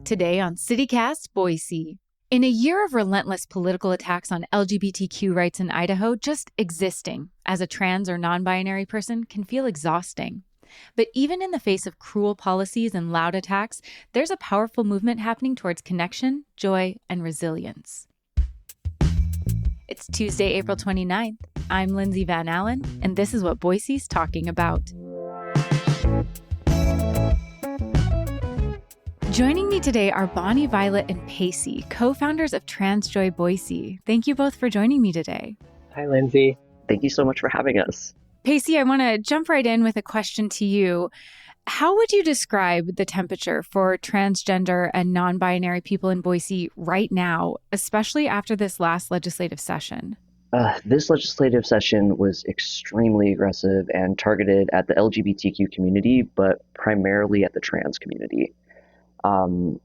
Today on CityCast Boise. In a year of relentless political attacks on LGBTQ rights in Idaho, just existing as a trans or non-binary person can feel exhausting. But even in the face of cruel policies and loud attacks, there's a powerful movement happening towards connection, joy, and resilience. It's Tuesday, April 29th. I'm Lindsay Van Allen, and this is what Boise's talking about. Joining me today are Bonnie, Violet, and Pacey, co-founders of TransJoy Boise. Thank you both for joining me today. Hi, Lindsay. Thank you so much for having us. Pacey, I want to jump right in with a question to you. How would you describe the temperature for transgender and non-binary people in Boise right now, especially after this last legislative session? This legislative session was extremely aggressive and targeted at the LGBTQ community, but primarily at the trans community.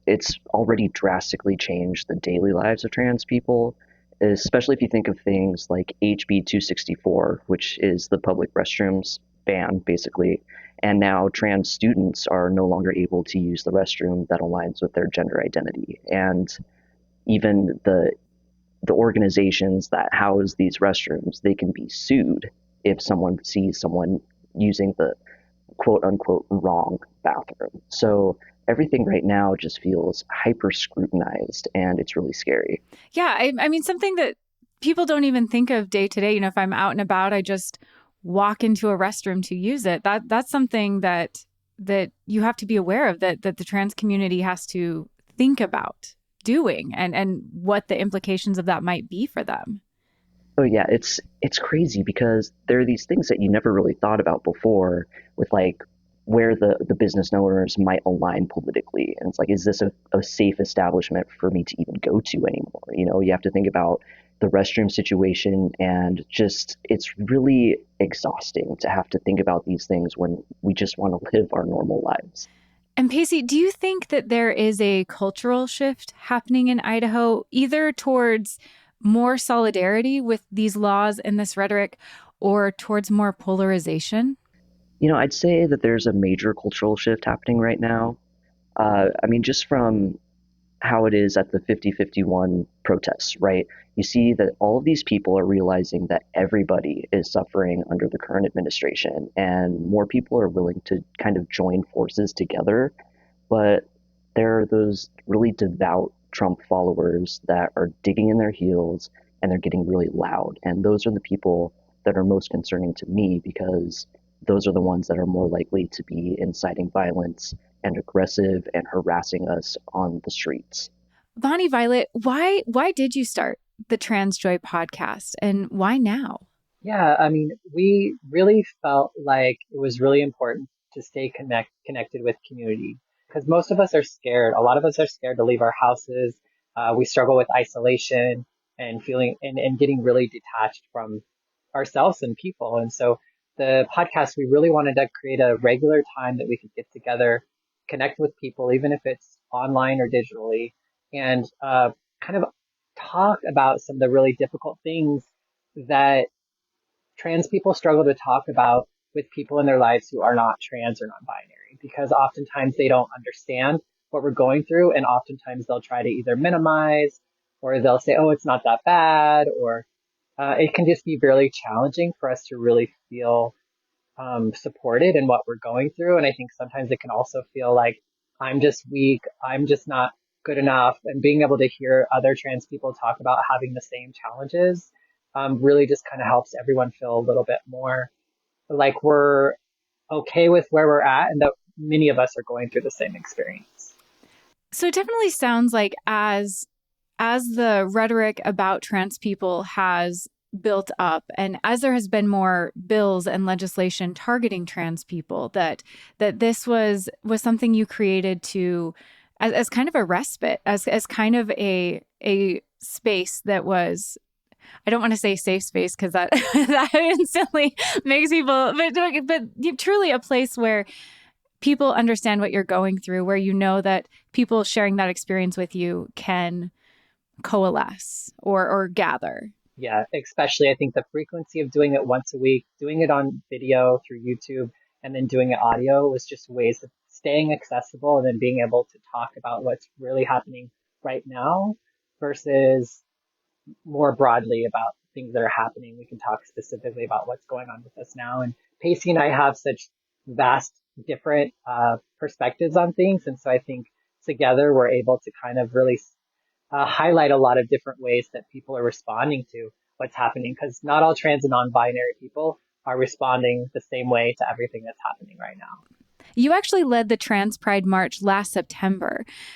It's already drastically changed the daily lives of trans people, especially if you think of things like HB 264, which is the public restrooms ban, basically. And now trans students are no longer able to use the restroom that aligns with their gender identity. And even the organizations that house these restrooms, they can be sued if someone sees someone using the quote unquote wrong bathroom. So everything right now just feels hyper scrutinized, and it's really scary. Yeah, I mean, something that people don't even think of day to day. You know, if I'm out and about, I just walk into a restroom to use it. That's something that you have to be aware of, that the trans community has to think about doing, and what the implications of that might be for them. Oh yeah, it's crazy because there are these things that you never really thought about before, with like where the business owners might align politically. And it's like, is this a safe establishment for me to even go to anymore? You know, you have to think about the restroom situation, and just it's really exhausting to have to think about these things when we just want to live our normal lives. And Pacey, do you think that there is a cultural shift happening in Idaho, either towards more solidarity with these laws and this rhetoric, or towards more polarization? You know, I'd say that there's a major cultural shift happening right now. I mean, just from how it is at the 50-51 protests, right? You see that all of these people are realizing that everybody is suffering under the current administration, and more people are willing to kind of join forces together. But there are those really devout Trump followers that are digging in their heels, and they're getting really loud. And those are the people that are most concerning to me, because those are the ones that are more likely to be inciting violence and aggressive and harassing us on the streets. Bonnie, Violet, why did you start the TransJoy podcast, and why now? Yeah, I mean, we really felt like it was really important to stay connected with community, because most of us are scared. A lot of us are scared to leave our houses. We struggle with isolation and feeling and getting really detached from ourselves and people. And so the podcast, we really wanted to create a regular time that we could get together, connect with people, even if it's online or digitally, and kind of talk about some of the really difficult things that trans people struggle to talk about with people in their lives who are not trans or non-binary, because oftentimes they don't understand what we're going through, and oftentimes they'll try to either minimize, or they'll say, oh, it's not that bad, or it can just be really challenging for us to really feel supported in what we're going through. And I think sometimes it can also feel like I'm just weak, I'm just not good enough. And being able to hear other trans people talk about having the same challenges really just kind of helps everyone feel a little bit more like we're okay with where we're at, and that many of us are going through the same experience. So it definitely sounds like as the rhetoric about trans people has built up, and as there has been more bills and legislation targeting trans people, that this was something you created to as kind of a respite, as kind of a space that was, I don't want to say safe space, because that that instantly makes people, but truly a place where people understand what you're going through, where you know that people sharing that experience with you can coalesce or gather. Yeah, especially I think the frequency of doing it once a week, doing it on video through YouTube, and then doing it audio was just ways of staying accessible and then being able to talk about what's really happening right now versus more broadly about things that are happening. We can talk specifically about what's going on with us now. And Pacey and I have such vast different perspectives on things. And so I think together we're able to kind of really highlight a lot of different ways that people are responding to what's happening, because not all trans and non-binary people are responding the same way to everything that's happening right now. You actually led the Trans Pride March last September.